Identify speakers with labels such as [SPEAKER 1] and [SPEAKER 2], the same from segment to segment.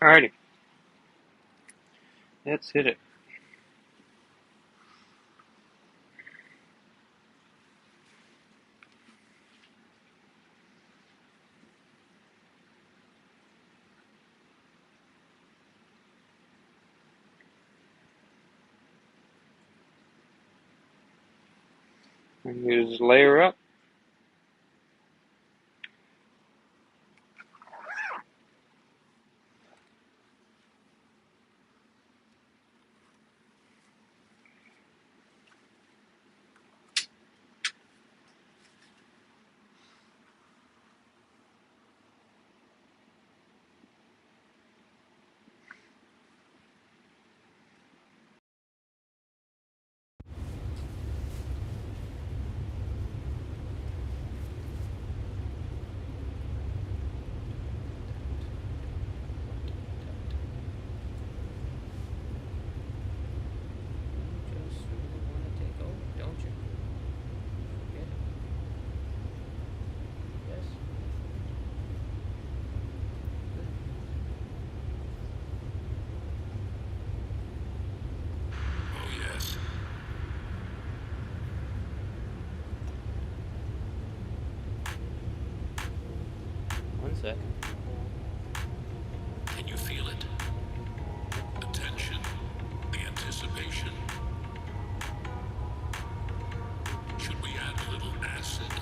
[SPEAKER 1] Alrighty, let's hit it. Use layer up.
[SPEAKER 2] Just really want to take over, don't you? Forget it. Yes? Good.
[SPEAKER 3] Oh, yes.
[SPEAKER 2] One second.
[SPEAKER 3] Can you feel it? The tension, the anticipation. Should we add a little acid?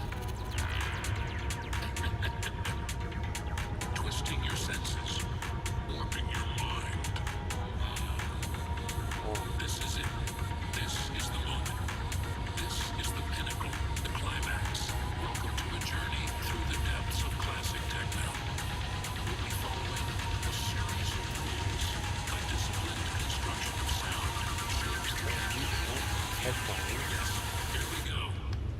[SPEAKER 3] Twisting your senses, warping your mind. This is it. This is the moment. This is the pinnacle, the climax. Welcome to a journey through the depths of classic techno. We'll be following a series of rules, a disciplined construction of sound that shapes the
[SPEAKER 2] Headphones.
[SPEAKER 3] Yes, here we go.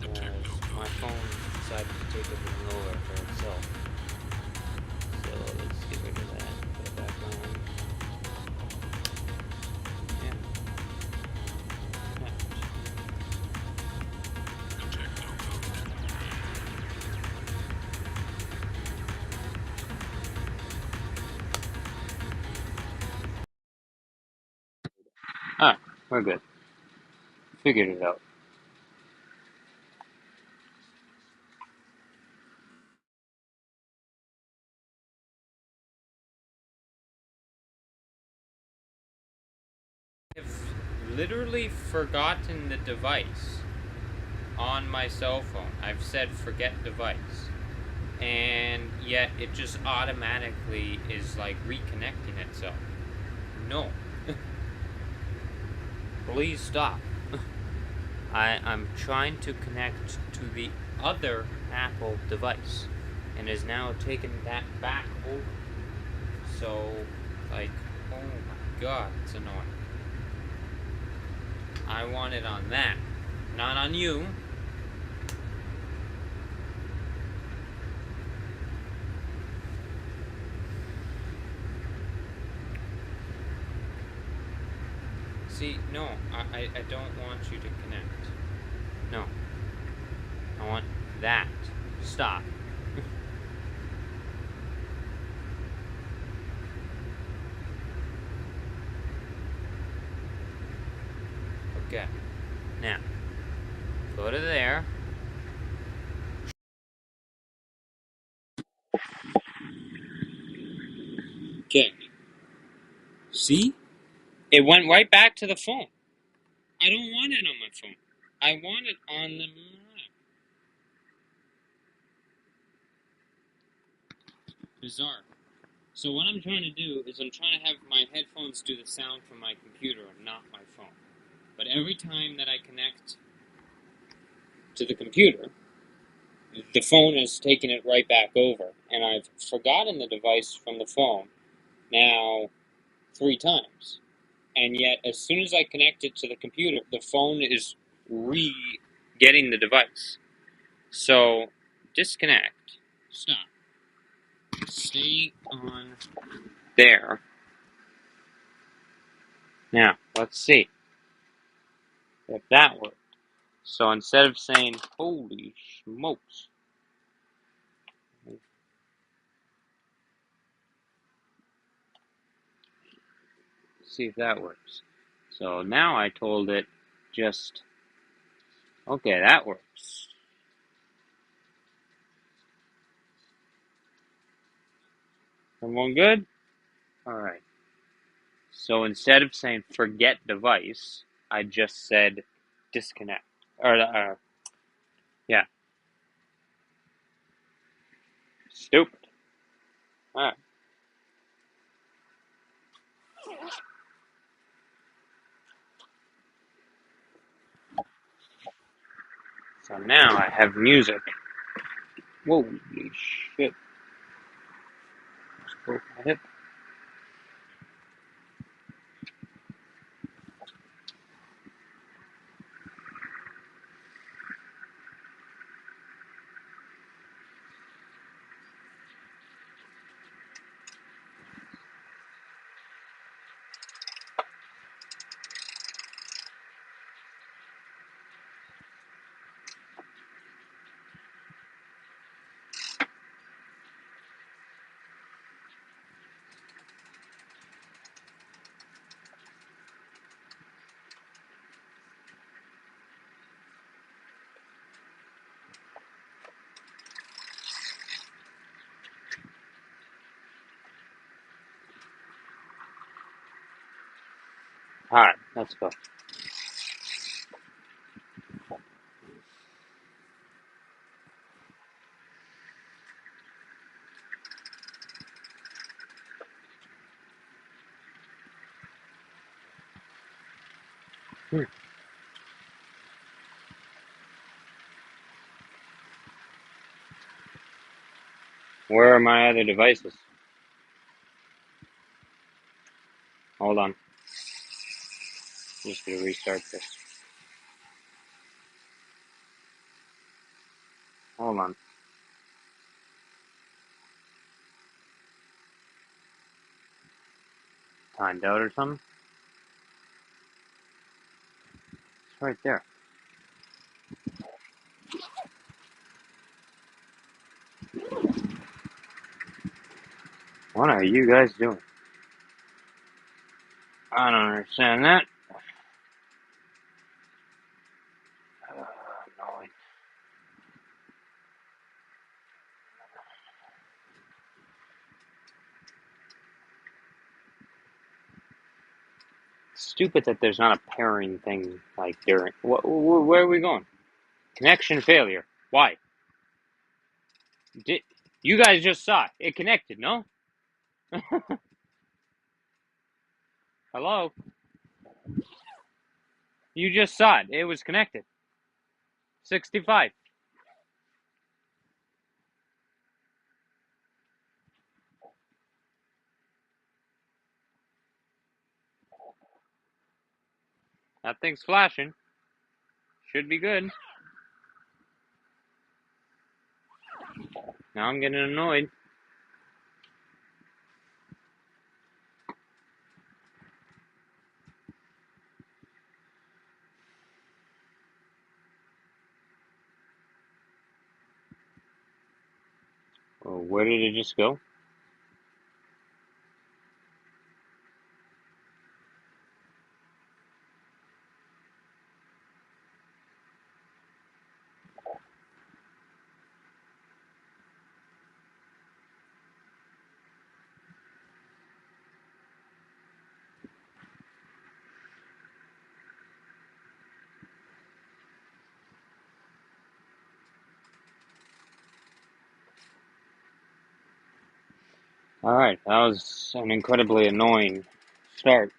[SPEAKER 3] The techno
[SPEAKER 2] My
[SPEAKER 3] code.
[SPEAKER 2] phone decided to take over the lower for itself. So let's get rid of that. Put it back on. Yeah.
[SPEAKER 3] The techno code.
[SPEAKER 1] Ah, we're good. Figured it out.
[SPEAKER 2] I've literally forgotten the device on my cell phone. I've said forget device. And yet it just automatically is like reconnecting itself. No. Please stop. I'm trying to connect to the other Apple device and is now taking that back over. So, like, oh my god, it's annoying. I want it on that, not on you. See, no, I don't want you to connect. No. I want that. Stop. Okay. Now, go to there. Okay. See? It went right back to the phone. I don't want it on my phone. I want it on the Mac. Bizarre. So what I'm trying to do is I'm trying to have my headphones do the sound from my computer and not my phone. But every time that I connect to the computer, the phone is taking it right back over. And I've forgotten the device from the phone now 3 times. And yet, as soon as I connect it to the computer, the phone is getting the device. So, disconnect. Stop. Stay on there. Now, let's see.
[SPEAKER 1] If that worked. So instead of saying, holy smokes, see if that works. So now I told it just, okay, that works. Everyone good? Alright. So instead of saying forget device, I just said disconnect. Yeah. Stupid. Alright. So now I have music. Holy shit. Just broke my hip. Alright, let's go. Where are my other devices? Hold on. Just gonna restart this. Hold on. Timed out or something? It's right there. What are you guys doing? I don't understand that. Annoying. Stupid that there's not a pairing thing like during. Where are we going? Connection failure. Why? Did you guys just saw it? It connected, no? Hello? You just saw it. It was connected. 65. That thing's flashing. Should be good. Now I'm getting annoyed. Oh, where did it just go? Alright, that was an incredibly annoying start.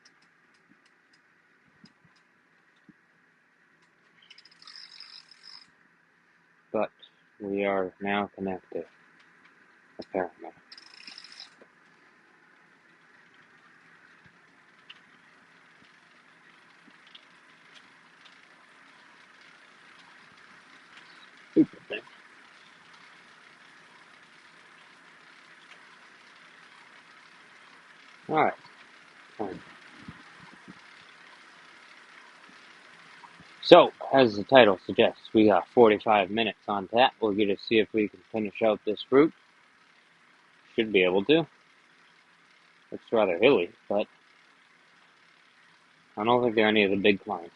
[SPEAKER 1] But we are now connected, apparently. Stupid thing. Alright, fine. So, as the title suggests, we got 45 minutes on tap. We'll get to see if we can finish out this route. Should be able to. It's rather hilly, but I don't think there are any of the big climbs.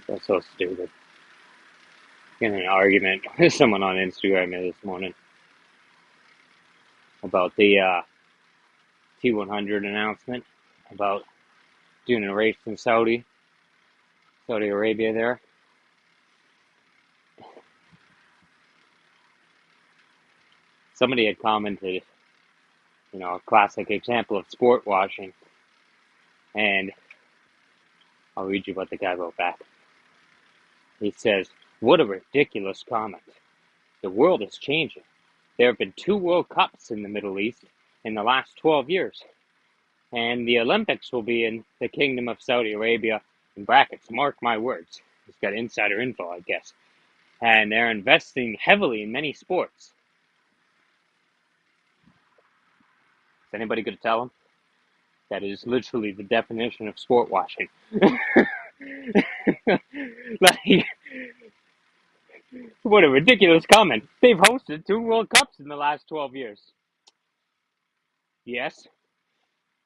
[SPEAKER 1] That's so stupid. In an argument with someone on Instagram this morning about the T100 announcement about doing a race in Saudi Arabia there. Somebody had commented, a classic example of sport washing, and I'll read you what the guy wrote back. He says, "What a ridiculous comment. The world is changing. There have been 2 World Cups in the Middle East in the last 12 years, and the Olympics will be in the Kingdom of Saudi Arabia, in brackets, mark my words." He's got insider info, I guess. And they're investing heavily in many sports. Is anybody going to tell him? That is literally the definition of sport washing. Like, what a ridiculous comment. They've hosted 2 World Cups in the last 12 years. Yes.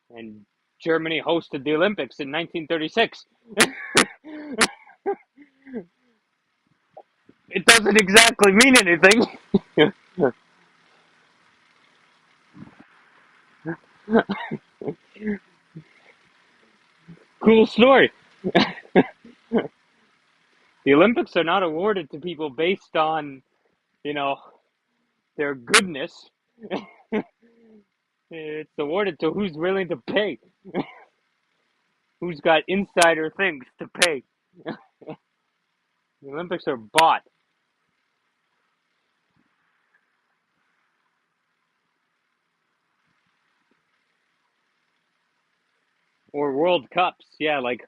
[SPEAKER 1] And Germany hosted the Olympics in 1936. It doesn't exactly mean anything. Cool story. The Olympics are not awarded to people based on, their goodness. It's awarded to who's willing to pay. Who's got insider things to pay. The Olympics are bought. Or World Cups. Yeah, like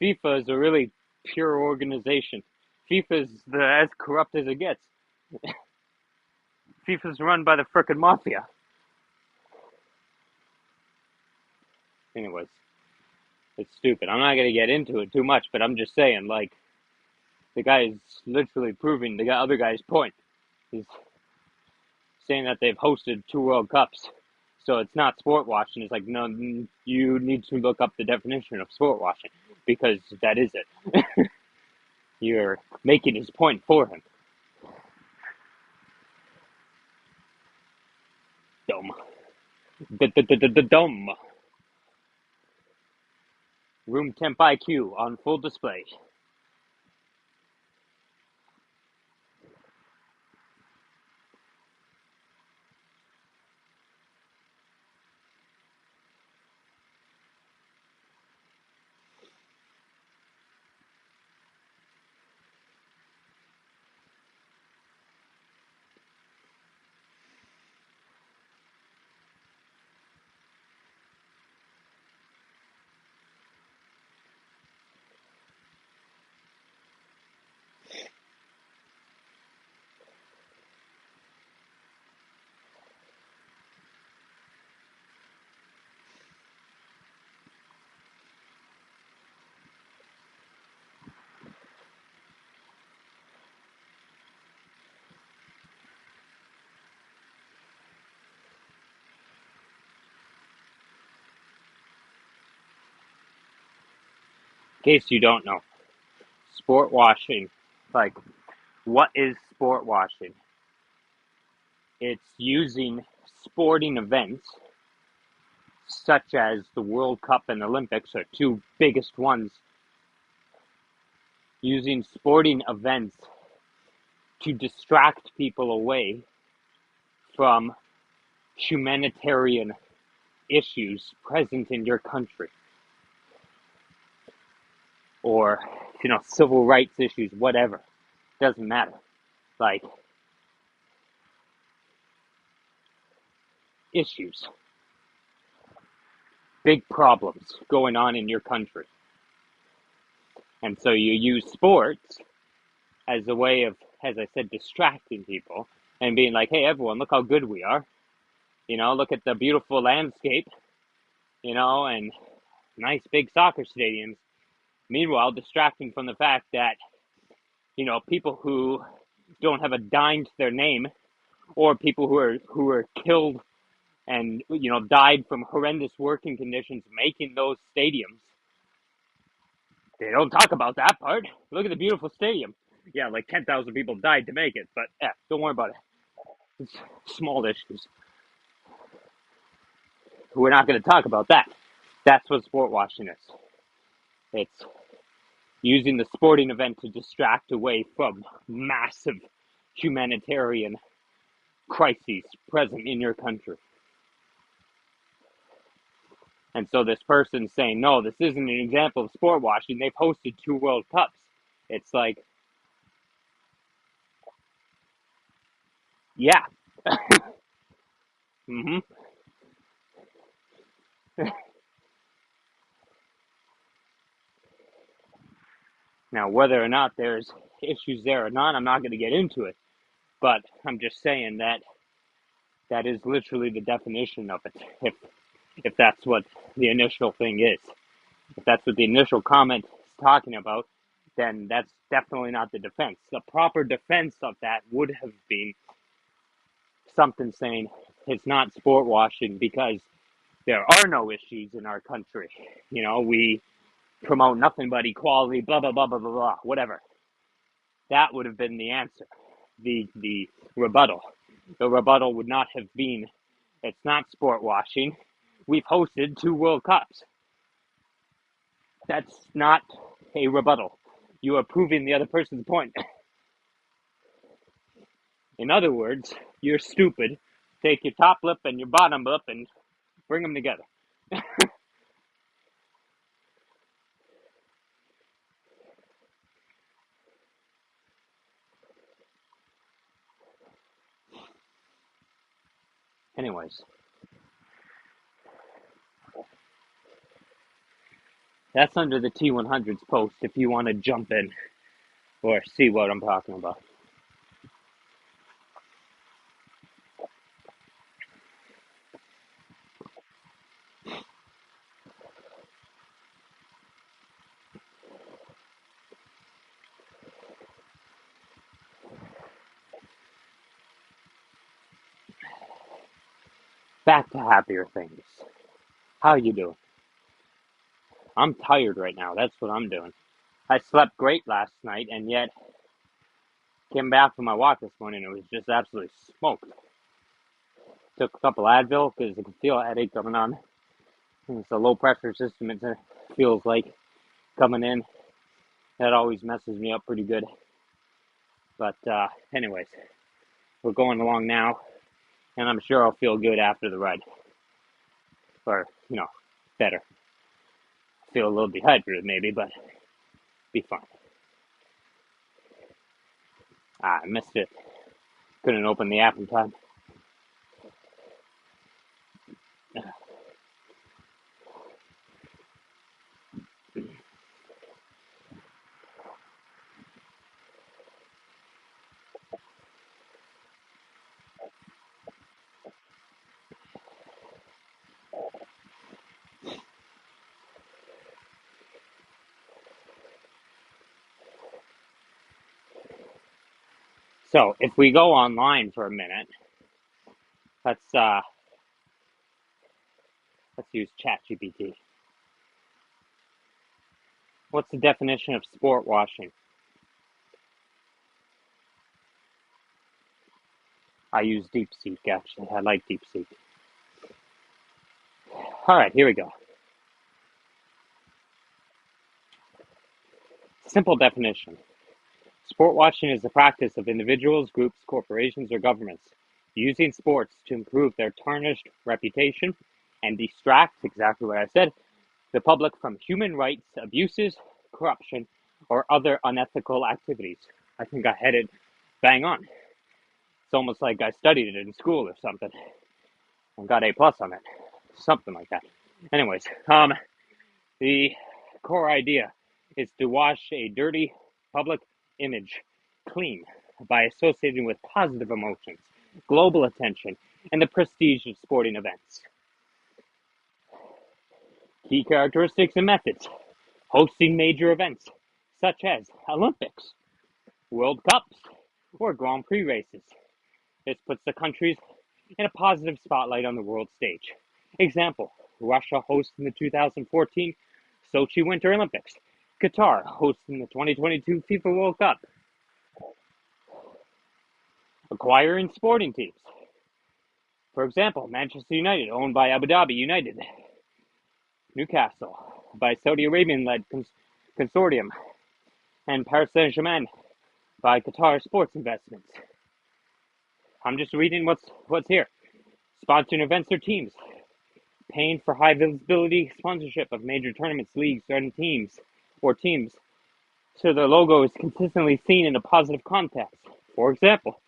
[SPEAKER 1] FIFA is a really pure organization. FIFA is as corrupt as it gets. FIFA's run by the frickin' mafia. Anyways, it's stupid. I'm not gonna get into it too much, but I'm just saying, like, the guy is literally proving the other guy's point. He's saying that they've hosted 2 World Cups, so it's not sport washing. It's like, no, you need to look up the definition of sport washing, because that is it. You're making his point for him. Dumb. Dumb. Room temp IQ on full display. In case you don't know, sport washing, like, what is sport washing? It's using sporting events such as the World Cup and Olympics are two biggest ones, using sporting events to distract people away from humanitarian issues present in your country, or civil rights issues, whatever. Doesn't matter. Like, issues, big problems going on in your country. And so you use sports as a way of, as I said, distracting people and being like, hey, everyone, look how good we are. Look at the beautiful landscape, and nice big soccer stadiums. Meanwhile, distracting from the fact that, people who don't have a dime to their name, or people who are killed and, died from horrendous working conditions making those stadiums. They don't talk about that part. Look at the beautiful stadium. Yeah, like 10,000 people died to make it, but yeah, don't worry about it. It's small issues. We're not going to talk about that. That's what sport washing is. It's using the sporting event to distract away from massive humanitarian crises present in your country. And so this person's saying, no, this isn't an example of sport washing. They've hosted 2 World Cups. It's like, yeah. Mm-hmm. Now, whether or not there's issues there or not, I'm not going to get into it. But I'm just saying that that is literally the definition of it. If that's what the initial thing is, if that's what the initial comment is talking about, then that's definitely not the defense. The proper defense of that would have been something saying it's not sport washing because there are no issues in our country. We promote nothing but equality, blah, blah, blah, blah, blah, blah, whatever. That would have been the answer, the rebuttal. The rebuttal would not have been, it's not sport washing. We've hosted 2 World Cups. That's not a rebuttal. You are proving the other person's point. In other words, you're stupid. Take your top lip and your bottom lip and bring them together. Anyways, that's under the T100s post if you want to jump in or see what I'm talking about. Back to happier things. How you doing? I'm tired right now. That's what I'm doing. I slept great last night, and yet came back from my walk this morning. It was just absolutely smoked. Took a couple Advil because I could feel a headache coming on. It's a low pressure system. It feels like coming in. That always messes me up pretty good. But anyways, we're going along now, and I'm sure I'll feel good after the ride. Or, better. Feel a little dehydrated maybe, but be fine. I missed it. Couldn't open the app in time. So if we go online for a minute, let's use ChatGPT. What's the definition of sport washing? I use DeepSeek, actually. I like DeepSeek. All right, here we go. Simple definition. Sport washing is the practice of individuals, groups, corporations, or governments using sports to improve their tarnished reputation and distract, exactly what I said, the public from human rights abuses, corruption, or other unethical activities. I think I had it bang on. It's almost like I studied it in school or something and got A plus on it. Something like that. Anyways, the core idea is to wash a dirty public image clean by associating with positive emotions, global attention, and the prestige of sporting events. Key characteristics and methods: hosting major events such as Olympics, World Cups, or Grand Prix races. This puts the countries in a positive spotlight on the world stage. Example: Russia hosting the 2014 Sochi Winter Olympics, Qatar hosting the 2022 FIFA World Cup. Acquiring sporting teams. For example, Manchester United, owned by Abu Dhabi United. Newcastle, by Saudi Arabian-led consortium. And Paris Saint-Germain, by Qatar Sports Investments. I'm just reading what's here. Sponsoring events or teams. Paying for high visibility sponsorship of major tournaments, leagues, and teams, so their logo is consistently seen in a positive context. For example,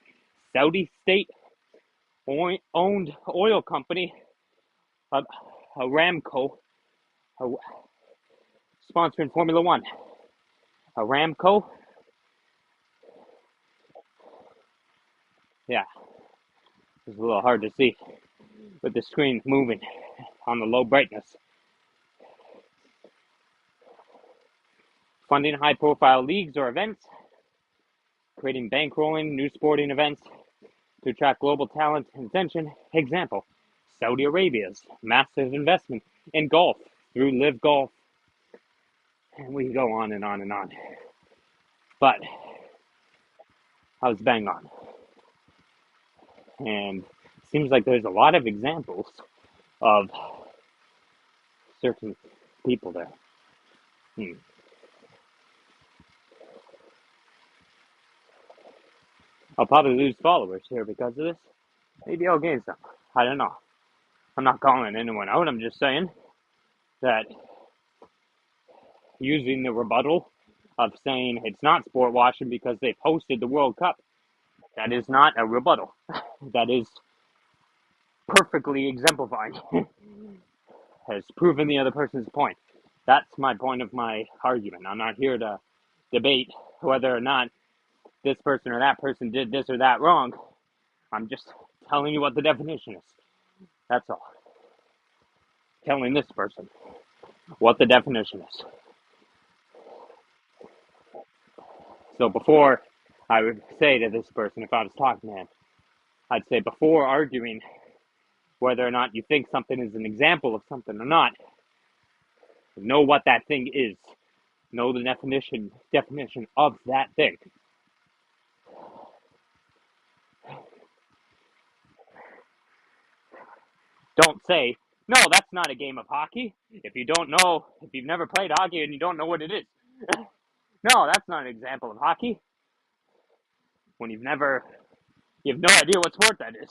[SPEAKER 1] Saudi state-owned oil company, Aramco, sponsoring Formula One. Aramco, yeah, it's a little hard to see with the screen moving on the low brightness. Funding high-profile leagues or events, creating bankrolling new sporting events to attract global talent and attention. Example: Saudi Arabia's massive investment in golf through Live Golf. And we go on and on and on. But I was bang on. And it seems like there's a lot of examples of certain people there. I'll probably lose followers here because of this. Maybe I'll gain some. I don't know. I'm not calling anyone out. I'm just saying that using the rebuttal of saying it's not sport washing because they've hosted the World Cup, that is not a rebuttal. That is perfectly exemplifying. Has proven the other person's point. That's my point of my argument. I'm not here to debate whether or not this person or that person did this or that wrong. I'm just telling you what the definition is. That's all. Telling this person what the definition is. So before I would say to this person, if I was talking to him, I'd say, before arguing whether or not you think something is an example of something or not, know what that thing is. Know the definition of that thing. Don't say, no, that's not a game of hockey. If you've never played hockey and you don't know what it is. No, that's not an example of hockey. When you have no idea what sport that is.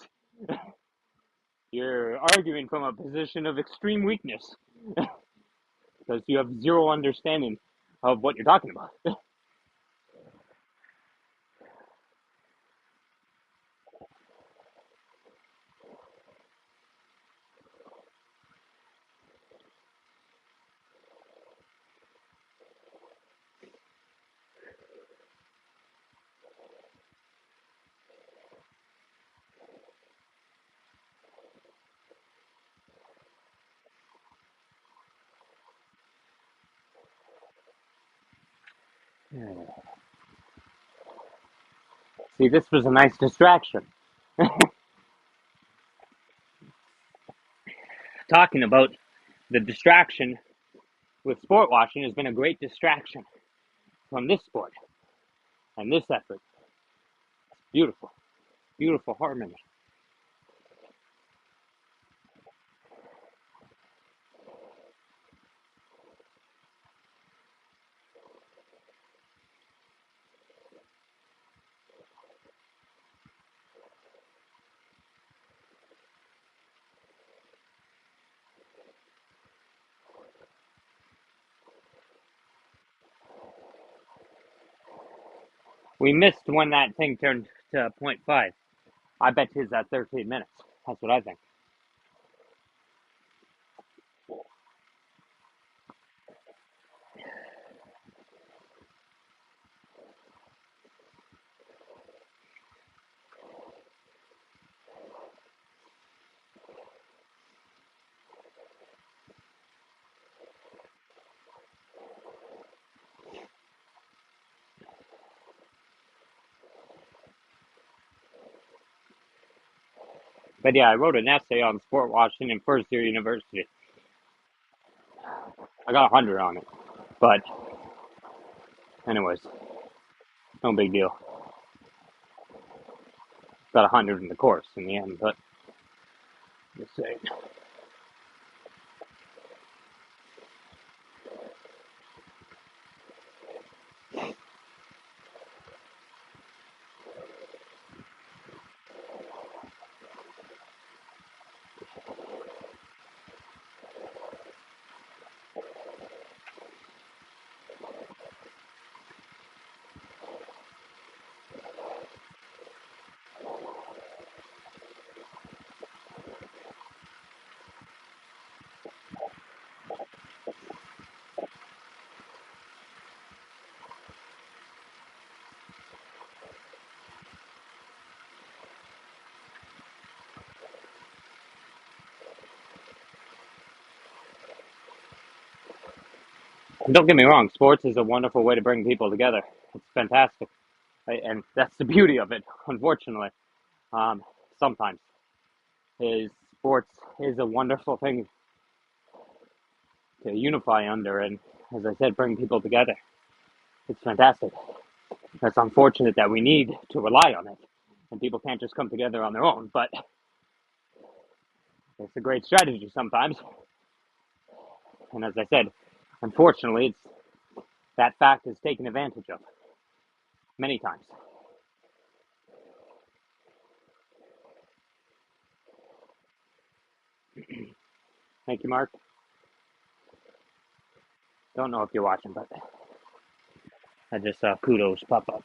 [SPEAKER 1] You're arguing from a position of extreme weakness because you have zero understanding of what you're talking about. See, this was a nice distraction. Talking about the distraction with sport watching has been a great distraction from this sport and this effort. Beautiful, beautiful harmony. We missed when that thing turned to .5. I bet his at 13 minutes. That's what I think. But yeah, I wrote an essay on sport watching in first year university. I got 100 on it. But, anyways, no big deal. Got 100 in the course in the end, but just saying. Don't get me wrong, sports is a wonderful way to bring people together. It's fantastic. And that's the beauty of it, unfortunately. Um, sometimes is sports is a wonderful thing to unify under, and as I said, bring people together. It's fantastic. It's unfortunate that we need to rely on it, and people can't just come together on their own. But it's a great strategy sometimes. And as I said, unfortunately, it's that fact is taken advantage of many times. Thank you, Mark. Don't know if you're watching, but I just saw kudos pop up.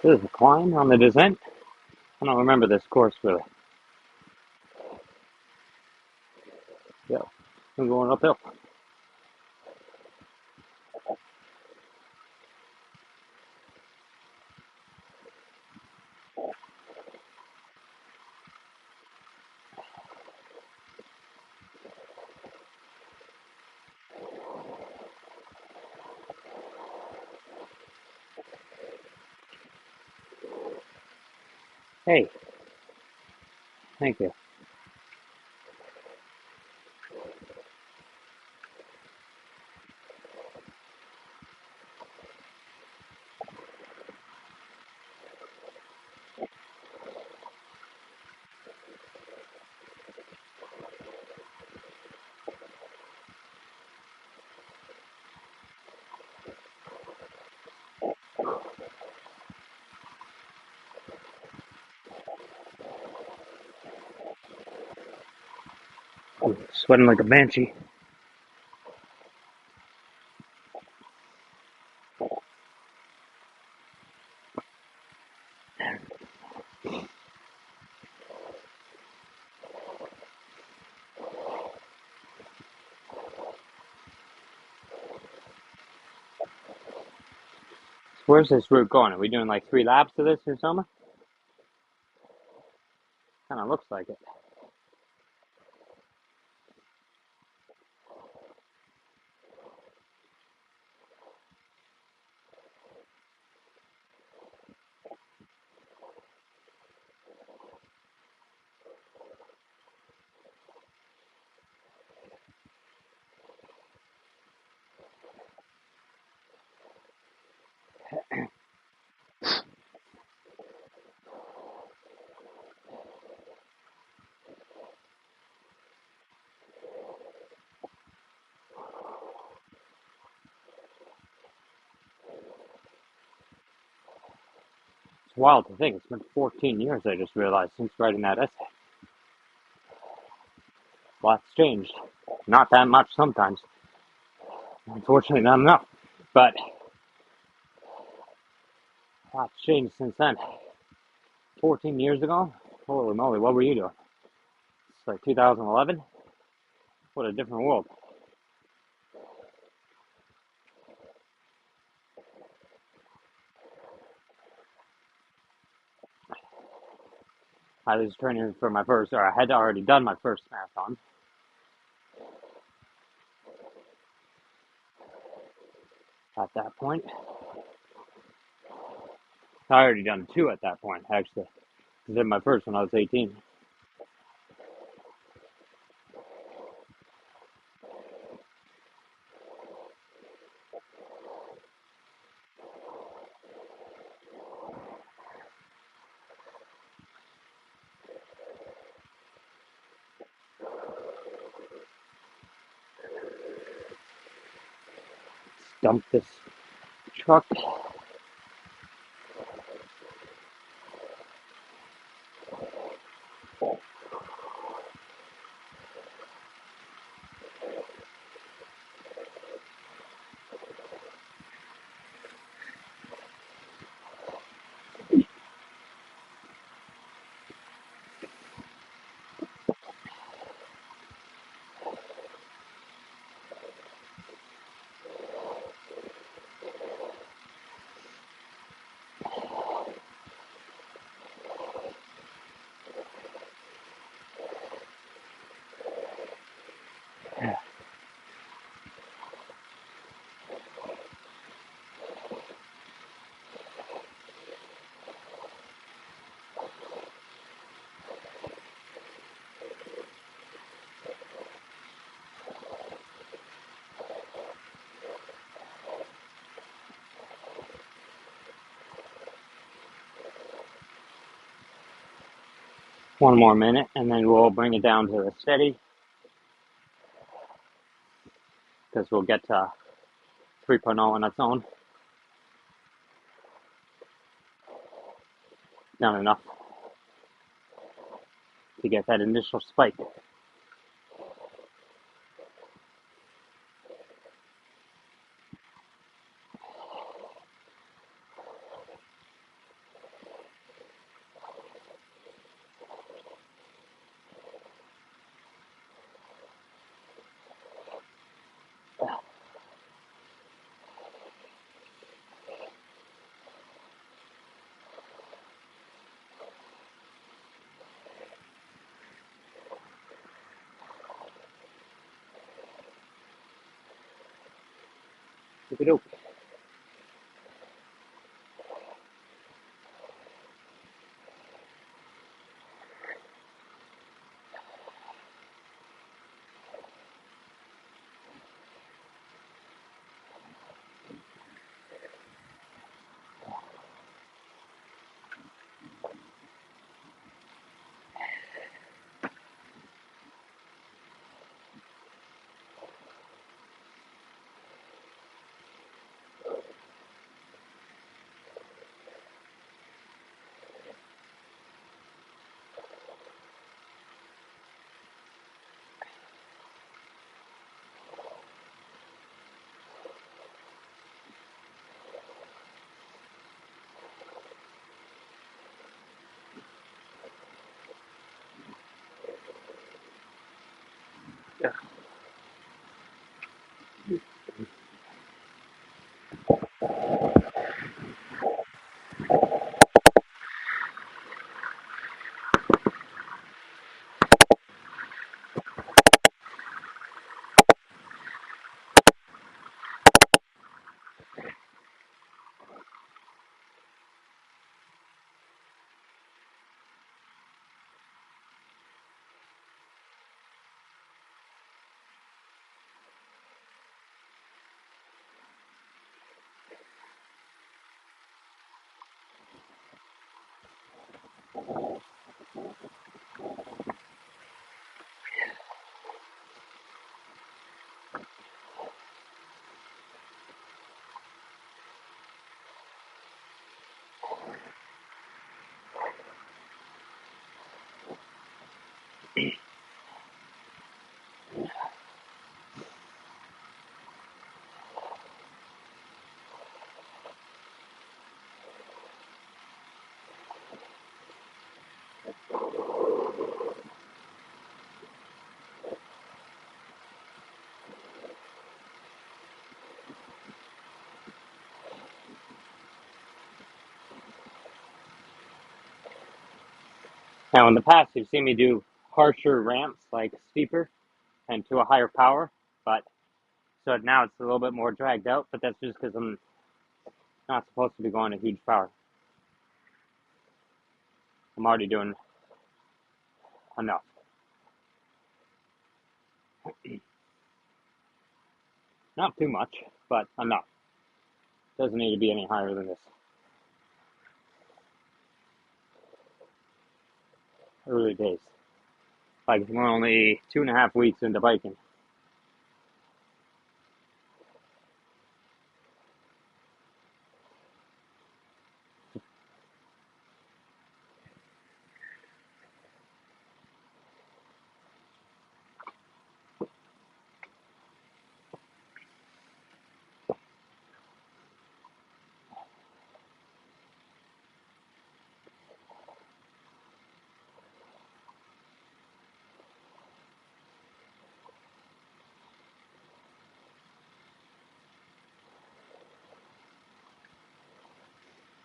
[SPEAKER 1] There's a climb on the descent. I don't remember this course really. Yeah, I'm going uphill. Hey, thank you. I'm sweating like a banshee. Where's this route going? Are we doing like 3 laps to this or something? Kind of looks like it. It's wild to think. It's been 14 years, I just realized, since writing that essay. Lots changed. Not that much sometimes. Unfortunately, not enough. But lots changed since then. 14 years ago? Holy moly, what were you doing? It's like 2011? What a different world. I was training for my first, or I had already done my first marathon at that point. I already done 2 at that point, actually. I did my first when I was 18. Dump this truck. One more minute, and then we'll bring it down to the steady, because we'll get to 3.0 on its own. Not enough to get that initial spike. Okie-doke. Now, in the past, you've seen me do harsher ramps, like steeper and to a higher power, but so now it's a little bit more dragged out, but that's just because I'm not supposed to be going a huge power. I'm already doing enough. Not too much, but enough. Doesn't need to be any higher than this. Early days. Like, we're only 2.5 weeks into biking.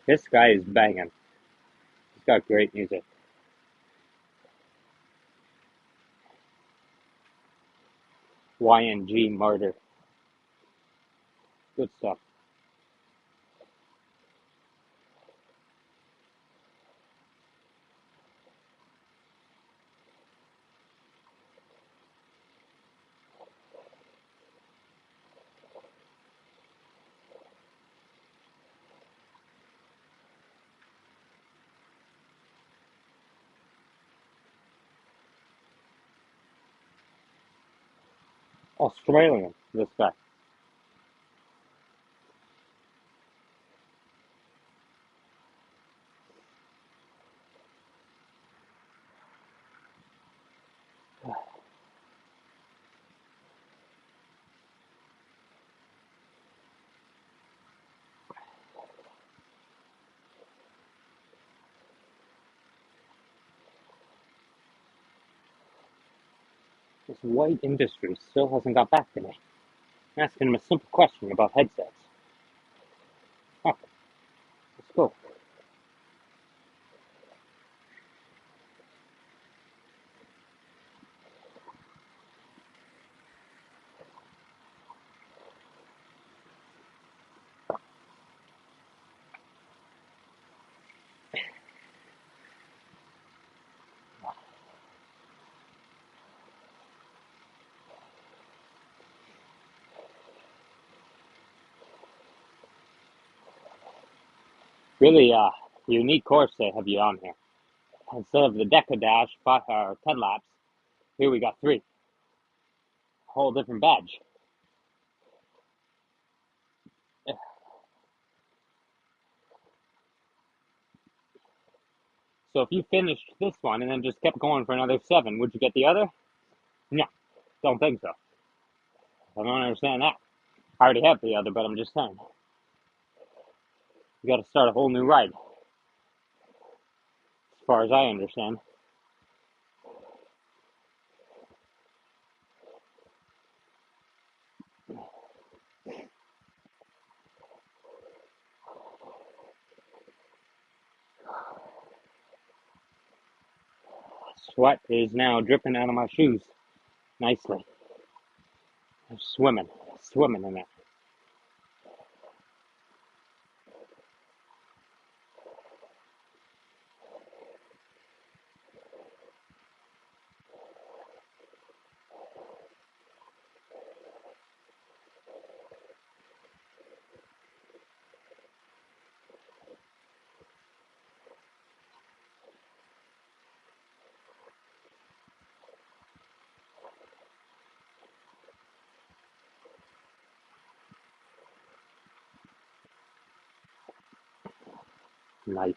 [SPEAKER 1] This guy is banging. He's got great music. YNG Martyr. Good stuff. Australian, this guy. This white industry still hasn't got back to me. I'm asking him a simple question about headsets. Fuck, let's go. Really unique course they have you on here. Instead of the Deca Dash 10 laps, here we got 3. Whole different badge. So if you finished this one and then just kept going for another 7, would you get the other? No, don't think so. I don't understand that. I already have the other, but I'm just saying. You got to start a whole new ride, as far as I understand. Sweat is now dripping out of my shoes nicely. I'm swimming in it. Nice.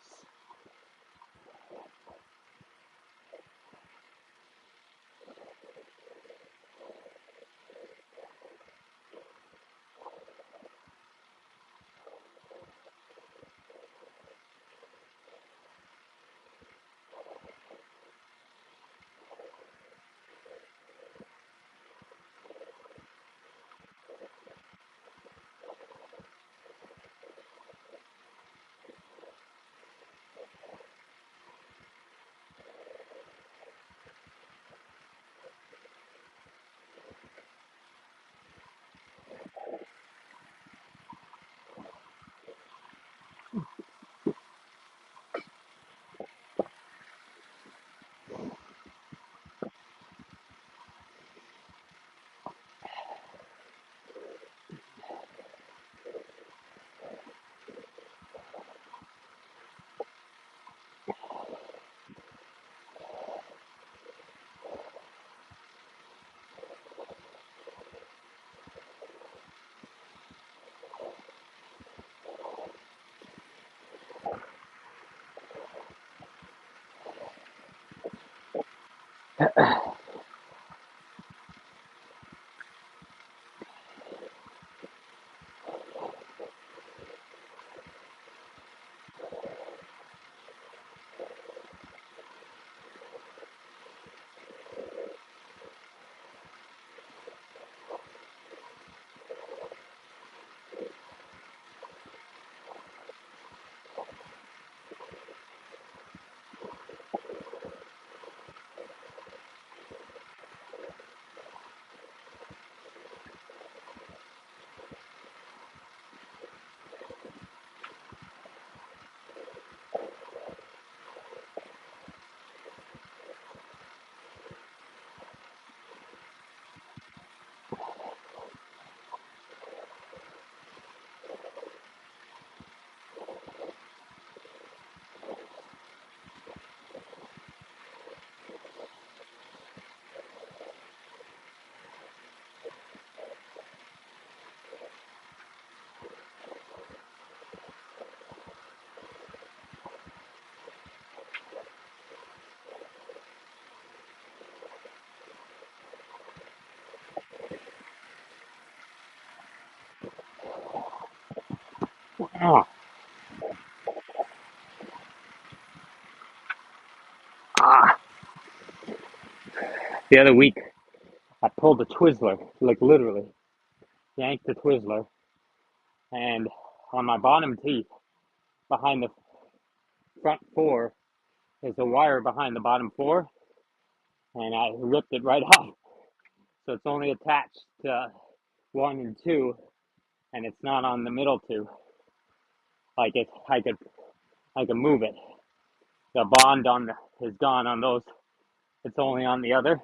[SPEAKER 1] Ah, ah. The other week, I pulled a Twizzler, like literally, yanked the Twizzler, and on my bottom teeth, behind the front four, is a wire behind the bottom four, and I ripped it right off. So it's only attached to one and two, and it's not on the middle two. Like it, I could move it. The bond on the, is gone on those. It's only on the other,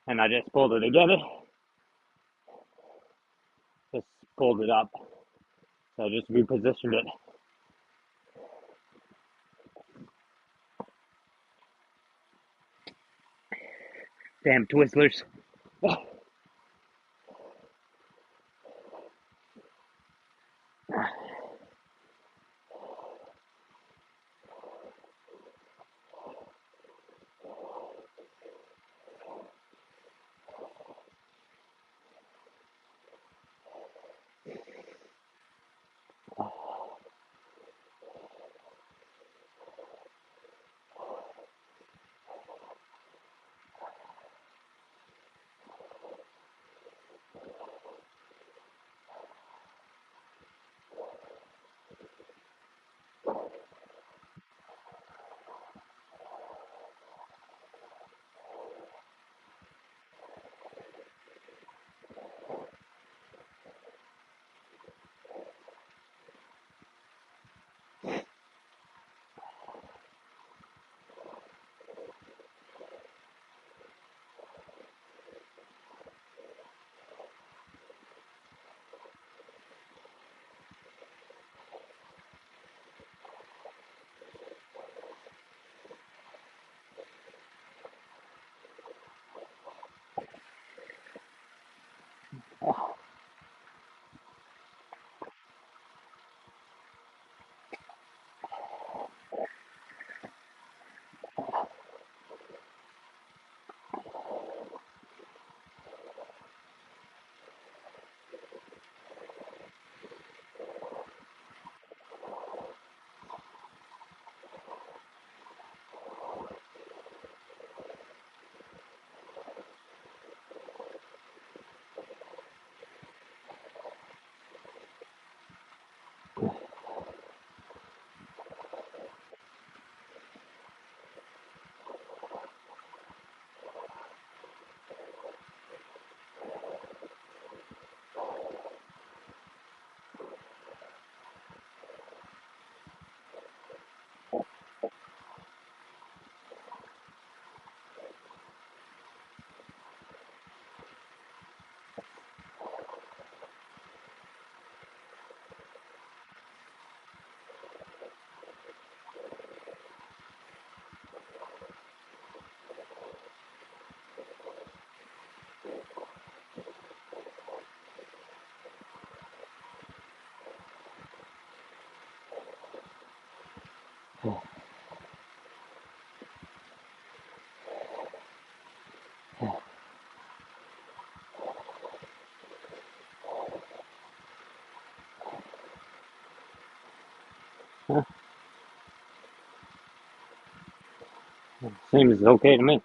[SPEAKER 1] and I just pulled it again. Just pulled it up. So I just repositioned it. Damn Twizzlers. Seems okay to me.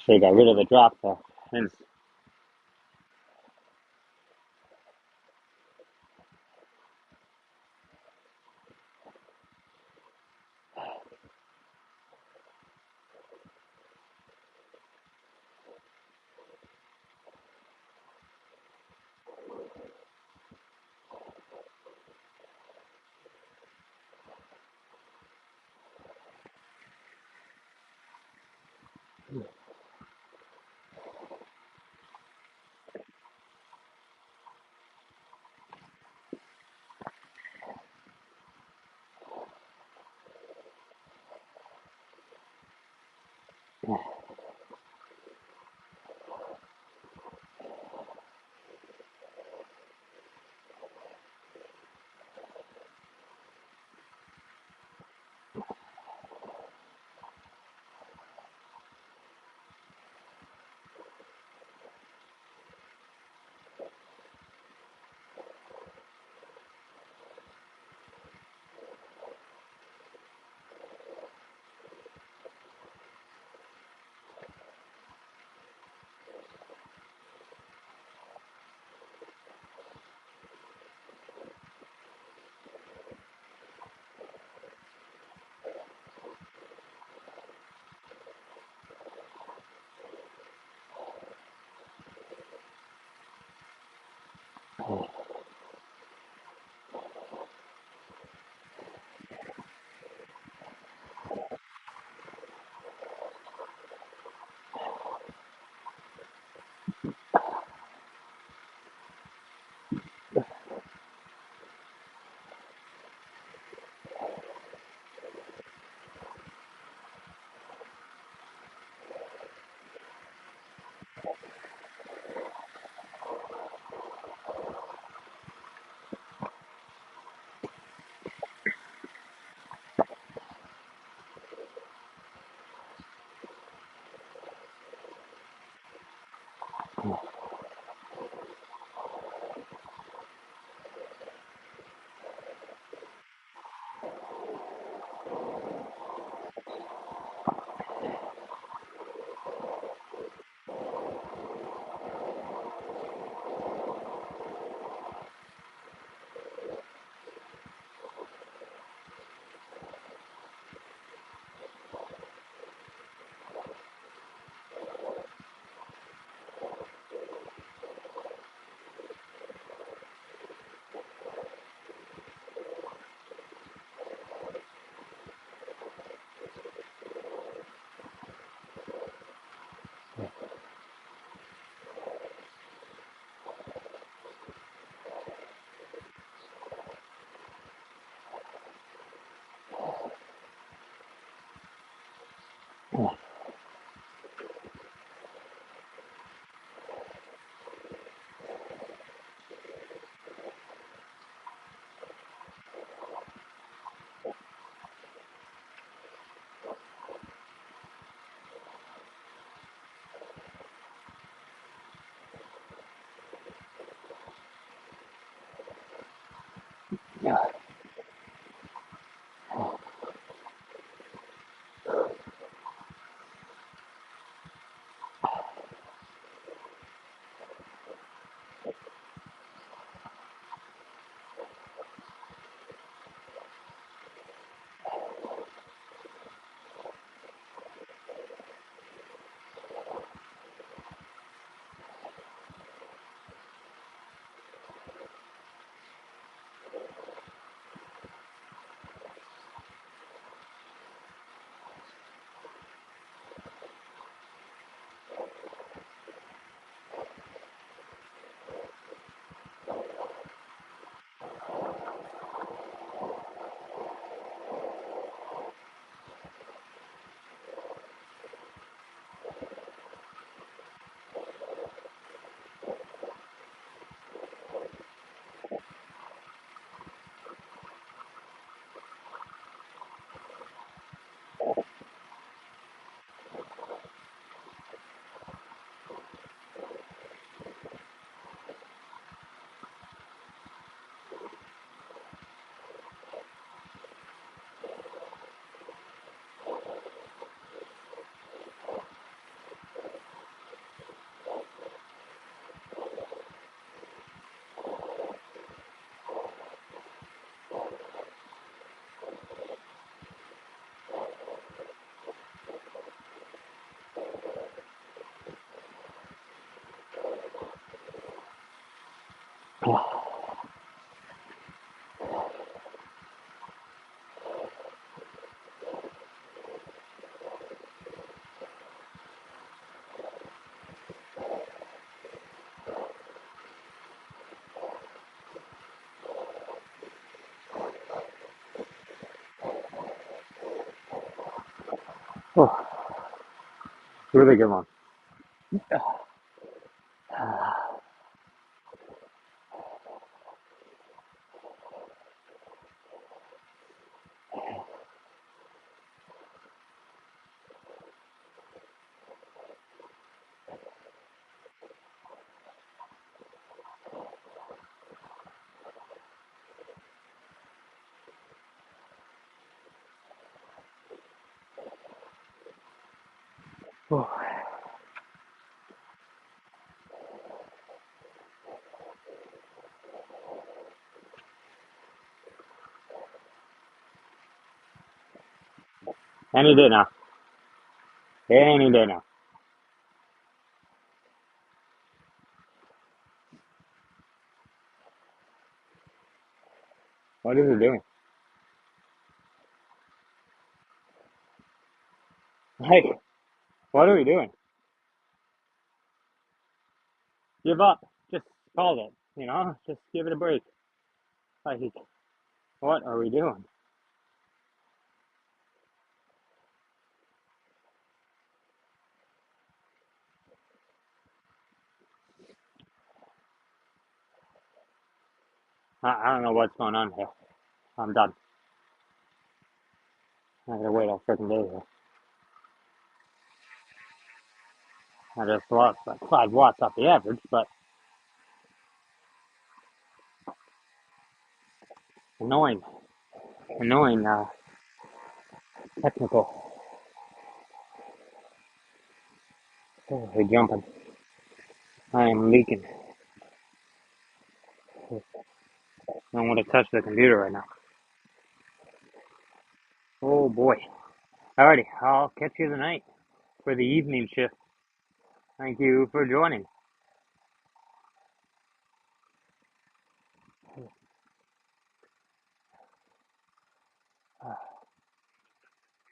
[SPEAKER 1] Should have got rid of the drop though. And yeah. Oh, really good one. Oh. Any day now. Any day now. What is it doing? Like, what are we doing? Give up. Just call it. Just give it a break. Like, what are we doing? I don't know what's going on here. I'm done. I gotta wait all freaking day here. I just lost like 5 watts off the average, but annoying. Annoying, technical. Oh, they're jumping. I am leaking. I don't want to touch the computer right now. Oh boy. Alrighty, I'll catch you tonight for the evening shift. Thank you for joining.